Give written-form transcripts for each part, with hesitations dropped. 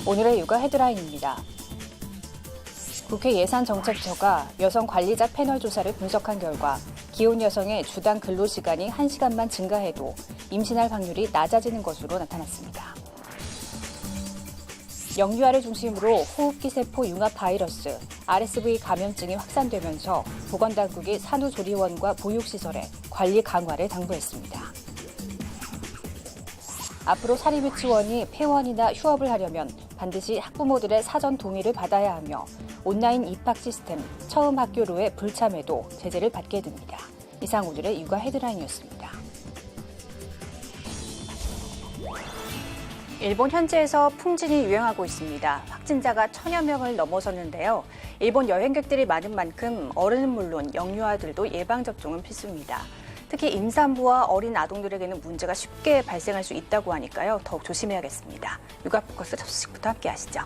오늘의 육아 헤드라인입니다. 국회 예산정책처가 여성 관리자 패널 조사를 분석한 결과 기혼 여성의 주당 근로시간이 1시간만 증가해도 임신할 확률이 낮아지는 것으로 나타났습니다. 영유아를 중심으로 호흡기세포 융합 바이러스, RSV 감염증이 확산되면서 보건당국이 산후조리원과 보육시설에 관리 강화를 당부했습니다. 앞으로 사립유치원이 폐원이나 휴업을 하려면 반드시 학부모들의 사전 동의를 받아야 하며 온라인 입학 시스템, 처음 학교로의 불참에도 제재를 받게 됩니다. 이상 오늘의 육아 헤드라인이었습니다. 일본 현지에서 풍진이 유행하고 있습니다. 확진자가 1000여 명을 넘어섰는데요. 일본 여행객들이 많은 만큼 어른은 물론 영유아들도 예방접종은 필수입니다. 특히 임산부와 어린 아동들에게는 문제가 쉽게 발생할 수 있다고 하니까요. 더욱 조심해야겠습니다. 육아 포커스 첫 소식부터 함께 하시죠.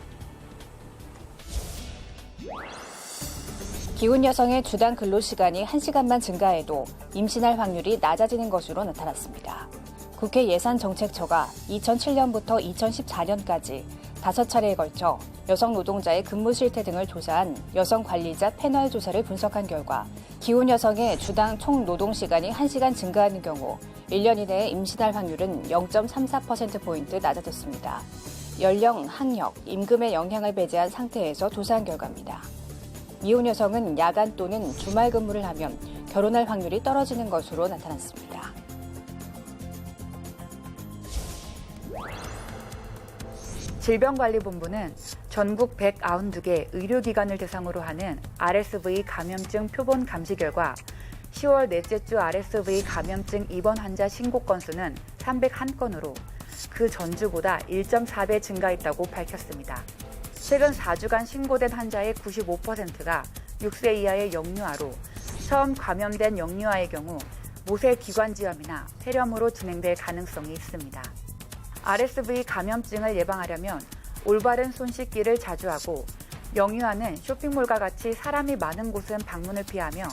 기혼 여성의 주당 근로시간이 1시간만 증가해도 임신할 확률이 낮아지는 것으로 나타났습니다. 국회 예산정책처가 2007년부터 2014년까지 5차례에 걸쳐 여성 노동자의 근무 실태 등을 조사한 여성 관리자 패널 조사를 분석한 결과 기혼 여성의 주당 총 노동시간이 1시간 증가하는 경우 1년 이내에 임신할 확률은 0.34%포인트 낮아졌습니다. 연령, 학력, 임금의 영향을 배제한 상태에서 조사한 결과입니다. 미혼 여성은 야간 또는 주말 근무를 하면 결혼할 확률이 떨어지는 것으로 나타났습니다. 질병관리본부는 전국 192개 의료기관을 대상으로 하는 RSV 감염증 표본 감시 결과 10월 넷째 주 RSV 감염증 입원 환자 신고 건수는 301건으로 그 전주보다 1.4배 증가했다고 밝혔습니다. 최근 4주간 신고된 환자의 95%가 6세 이하의 영유아로 처음 감염된 영유아의 경우 모세기관지염이나 폐렴으로 진행될 가능성이 있습니다. RSV 감염증을 예방하려면 올바른 손 씻기를 자주 하고 영유아는 쇼핑몰과 같이 사람이 많은 곳은 방문을 피하며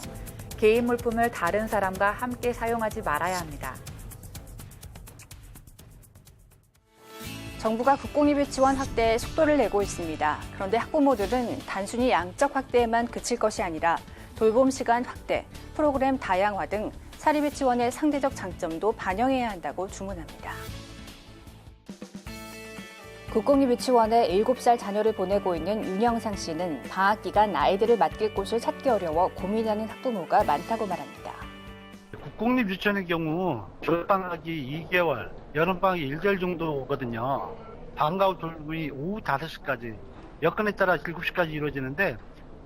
개인 물품을 다른 사람과 함께 사용하지 말아야 합니다. 정부가 국공립유치원 확대에 속도를 내고 있습니다. 그런데 학부모들은 단순히 양적 확대에만 그칠 것이 아니라 돌봄 시간 확대, 프로그램 다양화 등 사립유치원의 상대적 장점도 반영해야 한다고 주문합니다. 국공립유치원에 7살 자녀를 보내고 있는 윤영상 씨는 방학 기간 아이들을 맡길 곳을 찾기 어려워 고민하는 학부모가 많다고 말합니다. 국공립유치원의 경우 겨울방학이 2개월, 여름방학이 1개월 정도거든요. 방과 후 돌봄이 오후 5시까지, 여건에 따라 7시까지 이루어지는데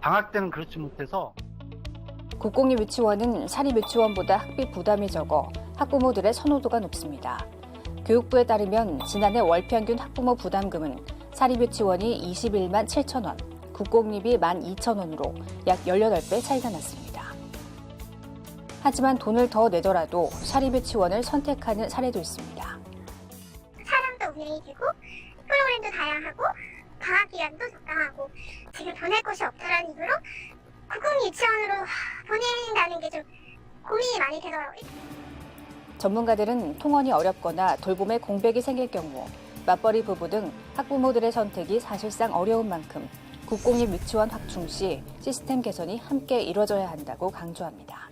방학 때는 그렇지 못해서 국공립유치원은 사립유치원보다 학비 부담이 적어 학부모들의 선호도가 높습니다. 교육부에 따르면 지난해 월 평균 학부모 부담금은 사립유치원이 21만 7천 원, 국공립이 12,000원으로 약 18배 차이가 났습니다. 하지만 돈을 더 내더라도 사립유치원을 선택하는 사례도 있습니다. 사람도 운영이 되고 프로그램도 다양하고 방학 기간도 적당하고 지금 보낼 곳이 없다는 이유로 국공유치원으로 보낸다는 게 좀 고민이 많이 되더라고요. 전문가들은 통원이 어렵거나 돌봄에 공백이 생길 경우 맞벌이 부부 등 학부모들의 선택이 사실상 어려운 만큼 국공립 유치원 확충 시 시스템 개선이 함께 이뤄져야 한다고 강조합니다.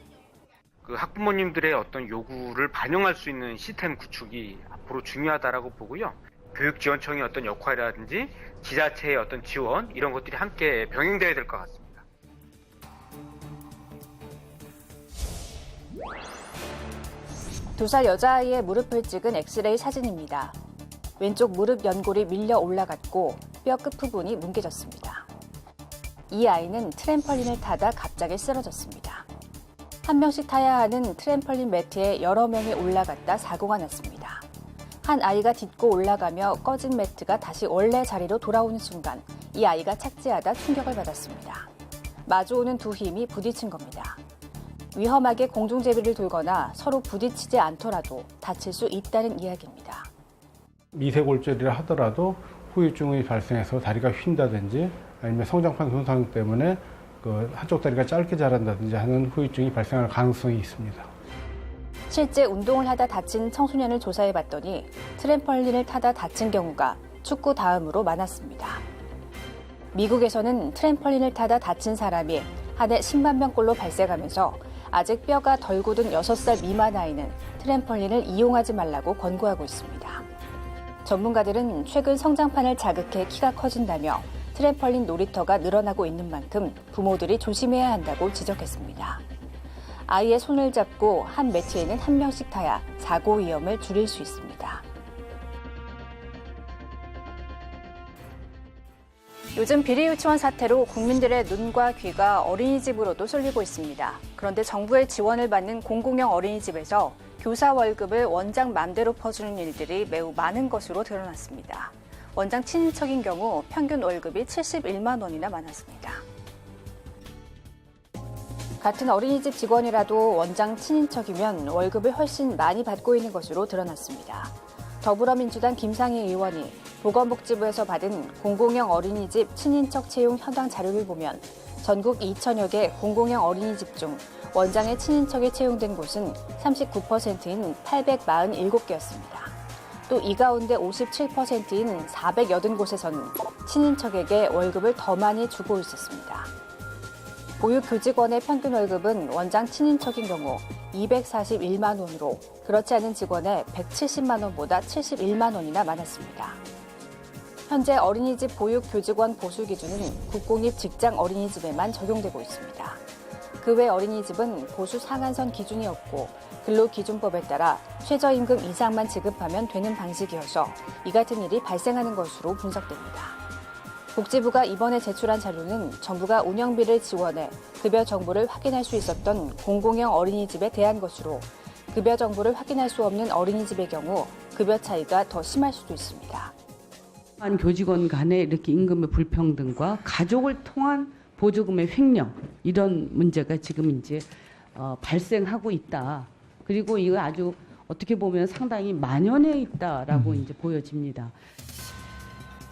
그 학부모님들의 어떤 요구를 반영할 수 있는 시스템 구축이 앞으로 중요하다라고 보고요. 교육지원청의 어떤 역할이라든지 지자체의 어떤 지원 이런 것들이 함께 병행돼야 될 것 같습니다. 두 살 여자아이의 무릎을 찍은 엑스레이 사진입니다. 왼쪽 무릎 연골이 밀려 올라갔고 뼈 끝부분이 뭉개졌습니다. 이 아이는 트램펄린을 타다 갑자기 쓰러졌습니다. 한 명씩 타야 하는 트램펄린 매트에 여러 명이 올라갔다 사고가 났습니다. 한 아이가 딛고 올라가며 꺼진 매트가 다시 원래 자리로 돌아오는 순간 이 아이가 착지하다 충격을 받았습니다. 마주오는 두 힘이 부딪힌 겁니다. 위험하게 공중제비를 돌거나 서로 부딪히지 않더라도 다칠 수 있다는 이야기입니다. 미세골절이라 하더라도 후유증이 발생해서 다리가 휜다든지 아니면 성장판 손상 때문에 한쪽 다리가 짧게 자란다든지 하는 후유증이 발생할 가능성이 있습니다. 실제 운동을 하다 다친 청소년을 조사해봤더니 트램펄린을 타다 다친 경우가 축구 다음으로 많았습니다. 미국에서는 트램펄린을 타다 다친 사람이 한 해 10만 명꼴로 발생하면서 아직 뼈가 덜 굳은 6살 미만 아이는 트램펄린을 이용하지 말라고 권고하고 있습니다. 전문가들은 최근 성장판을 자극해 키가 커진다며 트램펄린 놀이터가 늘어나고 있는 만큼 부모들이 조심해야 한다고 지적했습니다. 아이의 손을 잡고 한 매트에는 한 명씩 타야 사고 위험을 줄일 수 있습니다. 요즘 비리 유치원 사태로 국민들의 눈과 귀가 어린이집으로도 쏠리고 있습니다. 그런데 정부의 지원을 받는 공공형 어린이집에서 교사 월급을 원장 맘대로 퍼주는 일들이 매우 많은 것으로 드러났습니다. 원장 친인척인 경우 평균 월급이 71만 원이나 많았습니다. 같은 어린이집 직원이라도 원장 친인척이면 월급을 훨씬 많이 받고 있는 것으로 드러났습니다. 더불어민주당 김상희 의원이 보건복지부에서 받은 공공형 어린이집 친인척 채용 현황 자료를 보면 전국 2천여 개 공공형 어린이집 중 원장의 친인척이 채용된 곳은 39%인 847개였습니다. 또 이 가운데 57%인 480곳에서는 친인척에게 월급을 더 많이 주고 있었습니다. 보육교직원의 평균 월급은 원장 친인척인 경우 241만 원으로 그렇지 않은 직원의 170만 원보다 71만 원이나 많았습니다. 현재 어린이집 보육교직원 보수 기준은 국공립 직장 어린이집에만 적용되고 있습니다. 그 외 어린이집은 보수 상한선 기준이 없고 근로기준법에 따라 최저임금 이상만 지급하면 되는 방식이어서 이 같은 일이 발생하는 것으로 분석됩니다. 복지부가 이번에 제출한 자료는 정부가 운영비를 지원해 급여 정보를 확인할 수 있었던 공공형 어린이집에 대한 것으로 급여 정보를 확인할 수 없는 어린이집의 경우 급여 차이가 더 심할 수도 있습니다. 교직원 간의 이렇게 임금의 불평등과 가족을 통한 보조금의 횡령 이런 문제가 지금 이제 발생하고 있다. 그리고 이거 아주 어떻게 보면 상당히 만연해 있다라고 이제 보여집니다.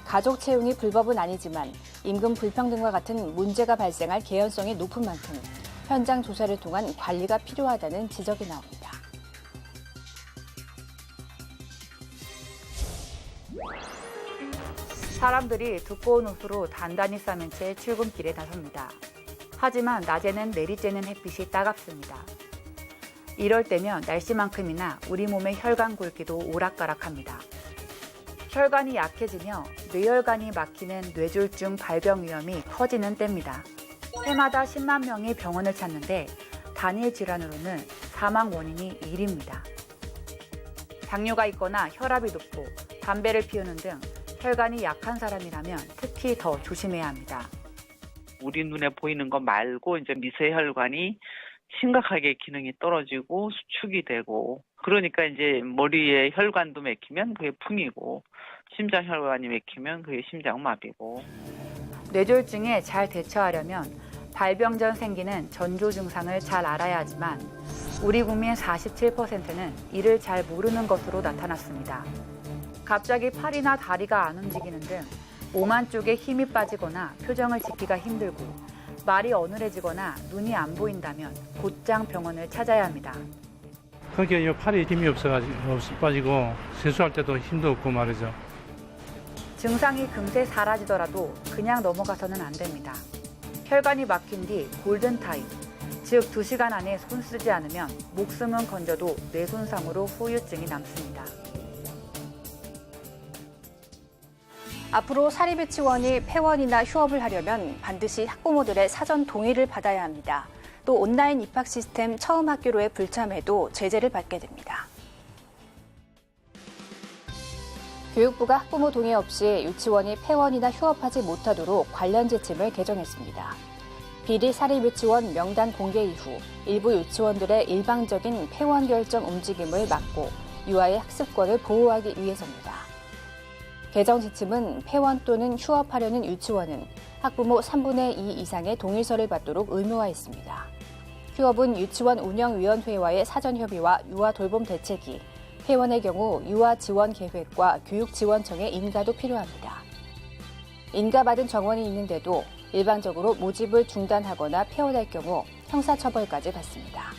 가족 채용이 불법은 아니지만 임금 불평등과 같은 문제가 발생할 개연성이 높은 만큼 현장 조사를 통한 관리가 필요하다는 지적이 나옵니다. 사람들이 두꺼운 옷으로 단단히 싸맨 채 출근길에 나섭니다. 하지만 낮에는 내리쬐는 햇빛이 따갑습니다. 이럴 때면 날씨만큼이나 우리 몸의 혈관 굵기도 오락가락합니다. 혈관이 약해지며 뇌혈관이 막히는 뇌졸중 발병 위험이 커지는 때입니다. 해마다 10만 명이 병원을 찾는데 단일 질환으로는 사망 원인이 1위입니다. 당뇨가 있거나 혈압이 높고 담배를 피우는 등 혈관이 약한 사람이라면 특히 더 조심해야 합니다. 우리 눈에 보이는 것 말고 이제 미세혈관이 심각하게 기능이 떨어지고 수축이 되고 그러니까 이제 머리에 혈관도 막히면 그게 풍이고 심장혈관이 막히면 그게 심장마비고. 뇌졸중에 잘 대처하려면 발병 전 생기는 전조 증상을 잘 알아야 하지만 우리 국민 47%는 이를 잘 모르는 것으로 나타났습니다. 갑자기 팔이나 다리가 안 움직이는 등 몸 한쪽에 힘이 빠지거나 표정을 짓기가 힘들고 말이 어눌해지거나 눈이 안 보인다면 곧장 병원을 찾아야 합니다. 그러니까 이 팔에 힘이 빠지고 세수할 때도 힘도 없고 말이죠. 증상이 금세 사라지더라도 그냥 넘어가서는 안 됩니다. 혈관이 막힌 뒤 골든타임, 즉 2시간 안에 손 쓰지 않으면 목숨은 건져도 뇌 손상으로 후유증이 남습니다. 앞으로 사립유치원이 폐원이나 휴업을 하려면 반드시 학부모들의 사전 동의를 받아야 합니다. 또 온라인 입학 시스템 처음 학교로의 불참해도 제재를 받게 됩니다. 교육부가 학부모 동의 없이 유치원이 폐원이나 휴업하지 못하도록 관련 지침을 개정했습니다. 비리 사립유치원 명단 공개 이후 일부 유치원들의 일방적인 폐원 결정 움직임을 막고 유아의 학습권을 보호하기 위해서입니다. 개정 지침은 폐원 또는 휴업하려는 유치원은 학부모 3분의 2 이상의 동의서를 받도록 의무화했습니다. 휴업은 유치원 운영위원회와의 사전협의와 유아 돌봄 대책이, 폐원의 경우 유아 지원 계획과 교육지원청의 인가도 필요합니다. 인가받은 정원이 있는데도 일방적으로 모집을 중단하거나 폐원할 경우 형사처벌까지 받습니다.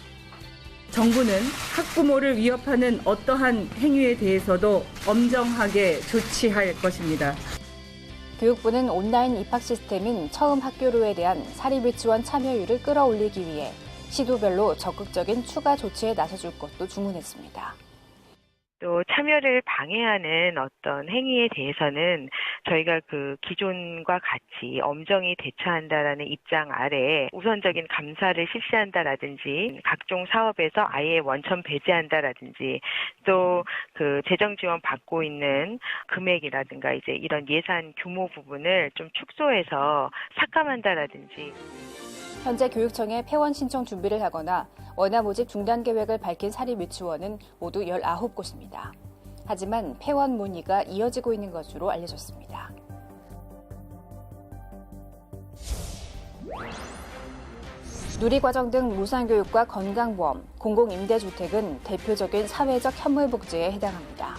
정부는 학부모를 위협하는 어떠한 행위에 대해서도 엄정하게 조치할 것입니다. 교육부는 온라인 입학 시스템인 처음 학교로에 대한 사립유치원 참여율을 끌어올리기 위해 시도별로 적극적인 추가 조치에 나서줄 것도 주문했습니다. 또 참여를 방해하는 어떤 행위에 대해서는 저희가 그 기존과 같이 엄정히 대처한다라는 입장 아래 우선적인 감사를 실시한다라든지 각종 사업에서 아예 원천 배제한다라든지 또 그 재정 지원 받고 있는 금액이라든가 이제 이런 예산 규모 부분을 좀 축소해서 삭감한다라든지. 현재 교육청에 폐원 신청 준비를 하거나 원화 모집 중단 계획을 밝힌 사립유치원은 모두 19곳입니다. 하지만 폐원 문의가 이어지고 있는 것으로 알려졌습니다. 누리과정 등 무상교육과 건강보험, 공공임대주택은 대표적인 사회적 현물복지에 해당합니다.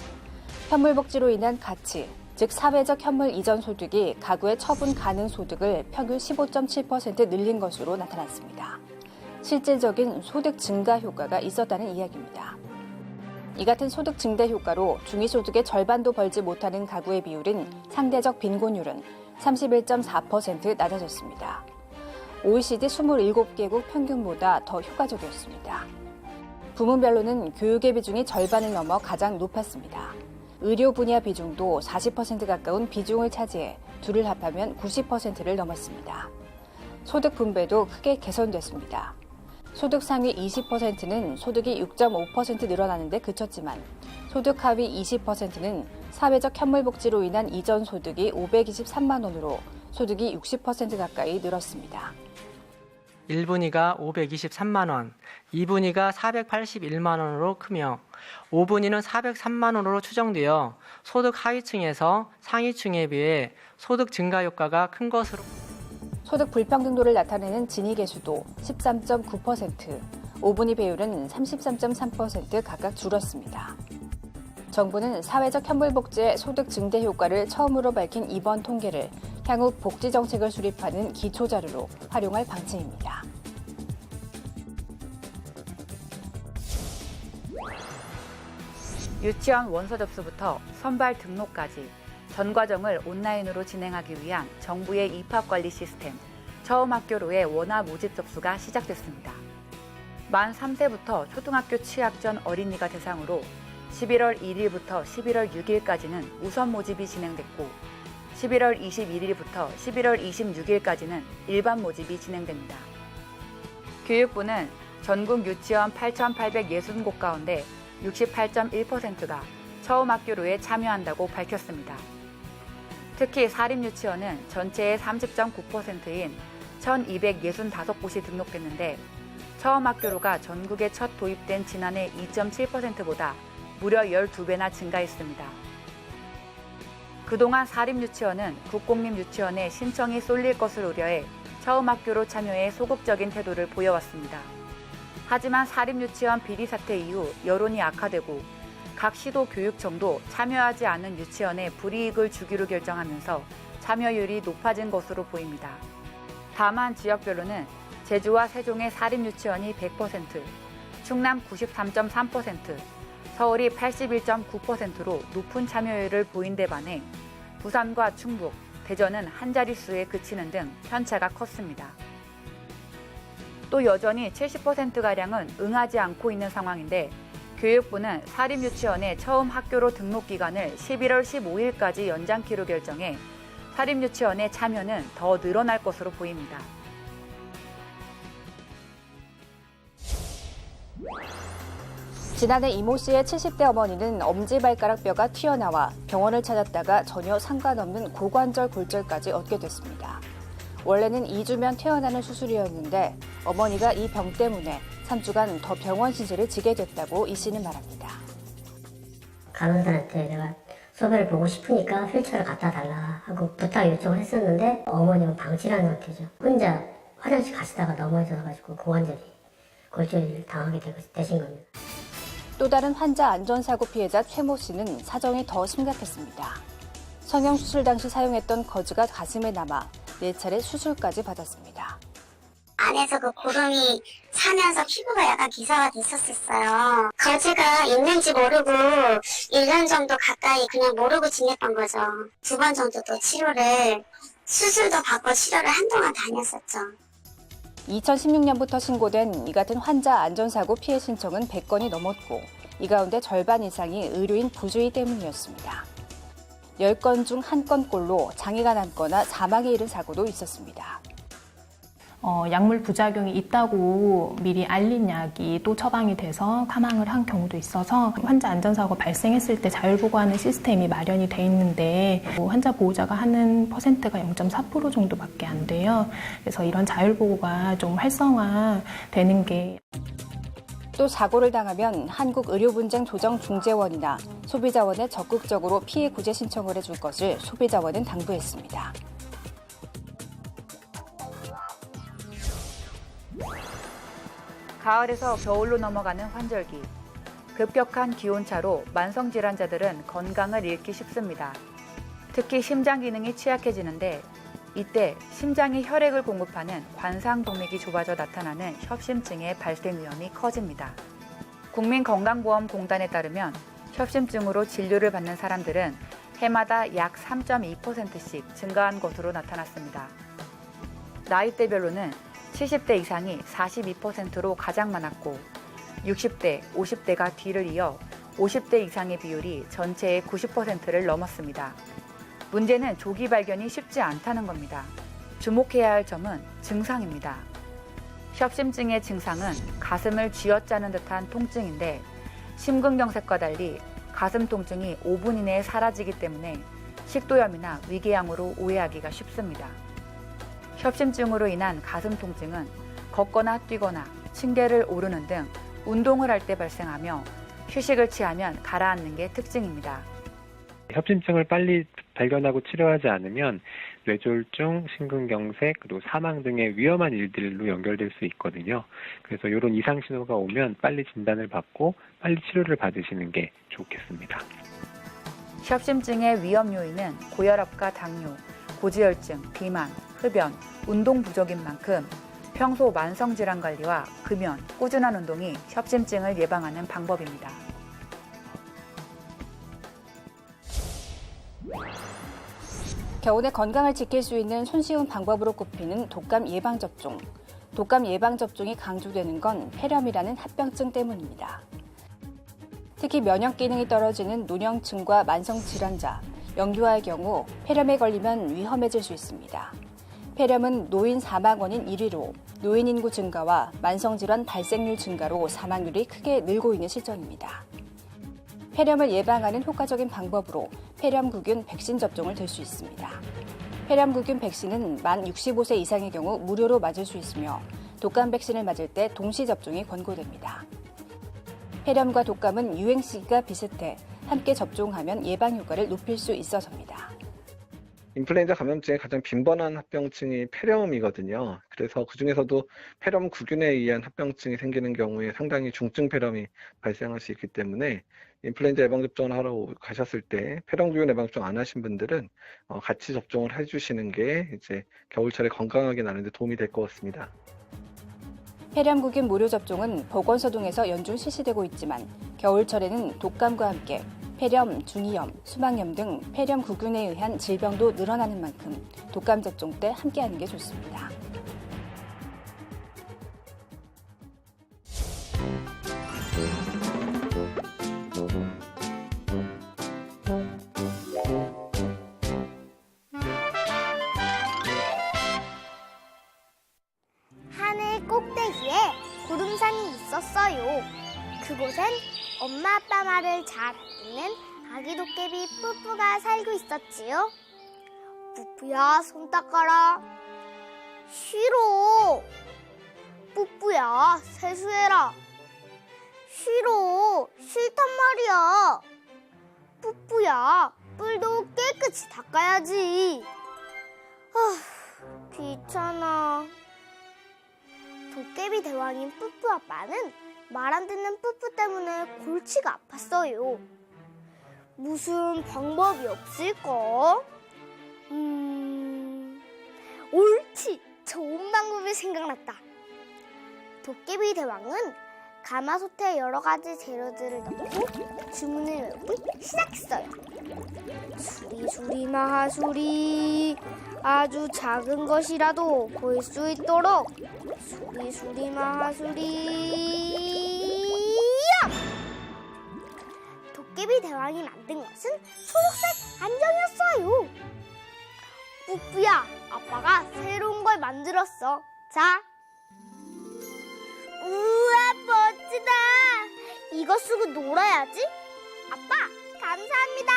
현물복지로 인한 가치, 즉 사회적 현물 이전 소득이 가구의 처분 가능 소득을 평균 15.7% 늘린 것으로 나타났습니다. 실질적인 소득 증가 효과가 있었다는 이야기입니다. 이 같은 소득 증대 효과로 중위소득의 절반도 벌지 못하는 가구의 비율인 상대적 빈곤율은 31.4% 낮아졌습니다. OECD 27개국 평균보다 더 효과적이었습니다. 부문별로는 교육의 비중이 절반을 넘어 가장 높았습니다. 의료 분야 비중도 40% 가까운 비중을 차지해 둘을 합하면 90%를 넘었습니다. 소득 분배도 크게 개선됐습니다. 소득 상위 20%는 소득이 6.5% 늘어나는데 그쳤지만 소득 하위 20%는 사회적 현물복지로 인한 이전 소득이 523만 원으로 소득이 60% 가까이 늘었습니다. 1분위가 523만 원, 2분위가 481만 원으로 크며 5분위는 403만 원으로 추정되어 소득 하위층에서 상위층에 비해 소득 증가 효과가 큰 것으로. 소득 불평등도를 나타내는 지니계수도 13.9%, 5분위 배율은 33.3% 각각 줄었습니다. 정부는 사회적 현물복지의 소득 증대 효과를 처음으로 밝힌 이번 통계를 향후 복지 정책을 수립하는 기초자료로 활용할 방침입니다. 유치원 원서 접수부터 선발 등록까지 전 과정을 온라인으로 진행하기 위한 정부의 입학관리 시스템 처음 학교로의 원화 모집 접수가 시작됐습니다. 만 3세부터 초등학교 취학 전 어린이가 대상으로 11월 1일부터 11월 6일까지는 우선 모집이 진행됐고 11월 21일부터 11월 26일까지는 일반 모집이 진행됩니다. 교육부는 전국 유치원 8,860곳 가운데 68.1%가 처음 학교로에 참여한다고 밝혔습니다. 특히 사립유치원은 전체의 30.9%인 1,265곳이 등록됐는데 처음 학교로가 전국에 첫 도입된 지난해 2.7%보다 무려 12배나 증가했습니다. 그동안 사립유치원은 국공립유치원에 신청이 쏠릴 것을 우려해 처음 학교로 참여에 소극적인 태도를 보여왔습니다. 하지만 사립유치원 비리 사태 이후 여론이 악화되고 각 시도 교육청도 참여하지 않은 유치원에 불이익을 주기로 결정하면서 참여율이 높아진 것으로 보입니다. 다만 지역별로는 제주와 세종의 사립유치원이 100%, 충남 93.3%, 서울이 81.9%로 높은 참여율을 보인 데 반해 부산과 충북, 대전은 한 자릿수에 그치는 등 편차가 컸습니다. 또 여전히 70%가량은 응하지 않고 있는 상황인데 교육부는 사립유치원의 처음 학교로 등록 기간을 11월 15일까지 연장키로 결정해 사립유치원의 참여는 더 늘어날 것으로 보입니다. 지난해 이모 씨의 70대 어머니는 엄지발가락뼈가 튀어나와 병원을 찾았다가 전혀 상관없는 고관절 골절까지 얻게 됐습니다. 원래는 2주면 퇴원하는 수술이었는데 어머니가 이 병 때문에 3주간 더 병원 신세를 지게 됐다고 이 씨는 말합니다. 간호사한테 내가 소변을 보고 싶으니까 휠체어를 갖다 달라 하고 부탁 요청을 했었는데 어머님은 방치라는 상태죠. 혼자 화장실 가시다가 넘어져가지고 고관절이 골절을 당하게 되신 겁니다. 또 다른 환자 안전사고 피해자 최모 씨는 사정이 더 심각했습니다. 성형수술 당시 사용했던 거즈가 가슴에 남아 4차례 수술까지 받았습니다. 안에서 그 고름이 차면서 피부가 약간 기사가 됐었어요. 거즈가 있는지 모르고 1년 정도 가까이 그냥 모르고 지냈던 거죠. 2번 정도 또 수술도 받고 치료를 한동안 다녔었죠. 2016년부터 신고된 이 같은 환자 안전사고 피해 신청은 100건이 넘었고 이 가운데 절반 이상이 의료인 부주의 때문이었습니다. 10건 중 1건꼴로 장애가 남거나 사망에 이른 사고도 있었습니다. 약물 부작용이 있다고 미리 알린 약이 또 처방이 돼서 사망을 한 경우도 있어서 환자 안전사고 발생했을 때 자율보고하는 시스템이 마련이 돼 있는데 환자 보호자가 하는 퍼센트가 0.4% 정도밖에 안 돼요. 그래서 이런 자율보고가 좀 활성화되는 게 또 사고를 당하면 한국의료분쟁조정중재원이나 소비자원에 적극적으로 피해 구제 신청을 해줄 것을 소비자원은 당부했습니다. 가을에서 겨울로 넘어가는 환절기. 급격한 기온차로 만성질환자들은 건강을 잃기 쉽습니다. 특히 심장 기능이 취약해지는데 이때 심장이 혈액을 공급하는 관상동맥이 좁아져 나타나는 협심증의 발생 위험이 커집니다. 국민건강보험공단에 따르면 협심증으로 진료를 받는 사람들은 해마다 약 3.2%씩 증가한 것으로 나타났습니다. 나이대별로는 70대 이상이 42%로 가장 많았고 60대, 50대가 뒤를 이어 50대 이상의 비율이 전체의 90%를 넘었습니다. 문제는 조기 발견이 쉽지 않다는 겁니다. 주목해야 할 점은 증상입니다. 협심증의 증상은 가슴을 쥐어짜는 듯한 통증인데 심근경색과 달리 가슴 통증이 5분 이내에 사라지기 때문에 식도염이나 위궤양으로 오해하기가 쉽습니다. 협심증으로 인한 가슴 통증은 걷거나 뛰거나 층계를 오르는 등 운동을 할 때 발생하며 휴식을 취하면 가라앉는 게 특징입니다. 협심증을 빨리 발견하고 치료하지 않으면 뇌졸중, 심근경색, 그리고 사망 등의 위험한 일들로 연결될 수 있거든요. 그래서 이런 이상 신호가 오면 빨리 진단을 받고 빨리 치료를 받으시는 게 좋겠습니다. 협심증의 위험 요인은 고혈압과 당뇨, 고지혈증, 비만, 흡연, 운동 부족인 만큼 평소 만성질환 관리와 금연, 꾸준한 운동이 협심증을 예방하는 방법입니다. 겨울에 건강을 지킬 수 있는 손쉬운 방법으로 꼽히는 독감 예방접종. 독감 예방접종이 강조되는 건 폐렴이라는 합병증 때문입니다. 특히 면역 기능이 떨어지는 노령층과 만성질환자, 영유아의 경우 폐렴에 걸리면 위험해질 수 있습니다. 폐렴은 노인 사망 원인 1위로 노인 인구 증가와 만성질환 발생률 증가로 사망률이 크게 늘고 있는 시점입니다. 폐렴을 예방하는 효과적인 방법으로 폐렴구균 백신 접종을 들 수 있습니다. 폐렴구균 백신은 만 65세 이상의 경우 무료로 맞을 수 있으며 독감 백신을 맞을 때 동시 접종이 권고됩니다. 폐렴과 독감은 유행 시기가 비슷해 함께 접종하면 예방 효과를 높일 수 있어서입니다. 인플루엔자 감염증의 가장 빈번한 합병증이 폐렴이거든요. 그래서 그중에서도 폐렴구균에 의한 합병증이 생기는 경우에 상당히 중증 폐렴이 발생할 수 있기 때문에 인플루엔자 예방접종을 하러 가셨을 때 폐렴구균 예방접종 안 하신 분들은 같이 접종을 해주시는 게 이제 겨울철에 건강하게 나는데 도움이 될 것 같습니다. 폐렴구균 무료 접종은 보건소 등에서 연중 실시되고 있지만 겨울철에는 독감과 함께 폐렴, 중이염, 수막염 등 폐렴구균에 의한 질병도 늘어나는 만큼 독감 접종 때 함께하는 게 좋습니다. 하늘 꼭대기에 구름산이 있었어요. 그곳엔 엄마 아빠 말을 잘 듣는 아기 도깨비 뿌뿌가 살고 있었지요. 뿌뿌야, 손 닦아라. 싫어. 뿌뿌야, 세수해라. 싫어. 싫단 말이야. 뿌뿌야, 뿔도 깨끗이 닦아야지. 귀찮아. 도깨비 대왕인 뿌뿌 아빠는 말 안 듣는 뿌뿌 때문에 골치가 아팠어요. 무슨 방법이 없을까? 옳지! 좋은 방법이 생각났다. 도깨비 대왕은 가마솥에 여러 가지 재료들을 넣고 주문을 외우기 시작했어요. 수리 마하수리, 아주 작은 것이라도 보일 수 있도록 수리 마하수리. 도깨비 대왕이 만든 것은 초록색 안경이었어요. 뿌뿌야, 아빠가 새로운 걸 만들었어. 자. 우와, 멋지다. 이거 쓰고 놀아야지. 아빠, 감사합니다.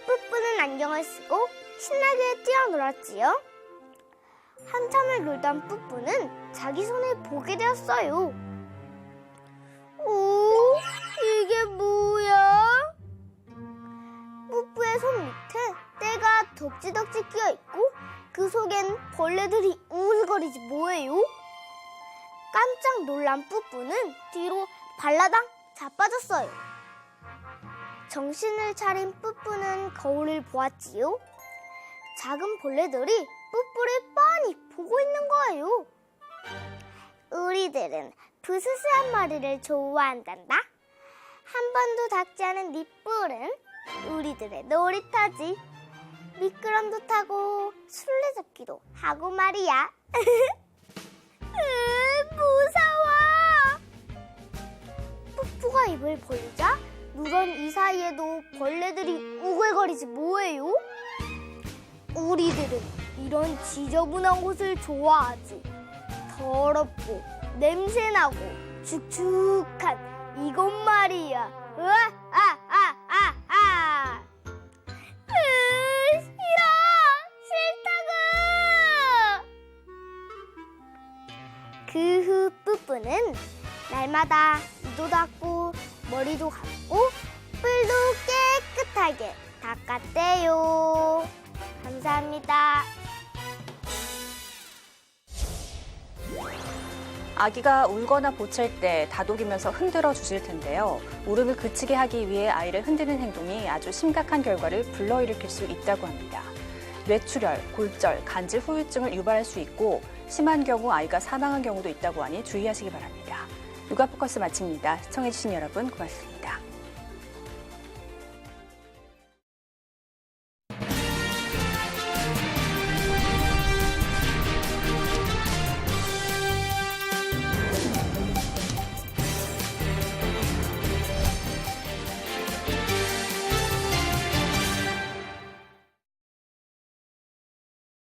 뿌뿌는 안경을 쓰고 신나게 뛰어놀았지요. 한참을 놀던 뿌뿌는 자기 손을 보게 되었어요. 오, 이게 뭐야? 뿌뿌의 손 밑에 때가 덕지덕지 끼어있고 그 속엔 벌레들이 우글거리지 뭐예요? 깜짝 놀란 뿌뿌는 뒤로 발라당 자빠졌어요. 정신을 차린 뿌뿌는 거울을 보았지요. 작은 벌레들이 뿌뿌를 뻔히 보고 있는 거예요. 우리들은 부스스한 머리를 좋아한단다. 한 번도 닿지 않은 네 뿔은 우리들의 놀이터지. 미끄럼도 타고 술래잡기도 하고 말이야. 무서워. 뿌뿌가 입을 벌리자 누런 이 사이에도 벌레들이 우글거리지 뭐예요? 우리들은 이런 지저분한 곳을 좋아하지. 더럽고 냄새나고 축축한 이것 말이야. 싫어. 싫다고. 그 후 뿌뿌는 날마다 이도 닦고 머리도 감고 뿔도 깨끗하게 닦았대요. 감사합니다. 아기가 울거나 보챌 때 다독이면서 흔들어 주실 텐데요. 울음을 그치게 하기 위해 아이를 흔드는 행동이 아주 심각한 결과를 불러일으킬 수 있다고 합니다. 뇌출혈, 골절, 간질 후유증을 유발할 수 있고 심한 경우 아이가 사망한 경우도 있다고 하니 주의하시기 바랍니다. 육아포커스 마칩니다. 시청해주신 여러분 고맙습니다.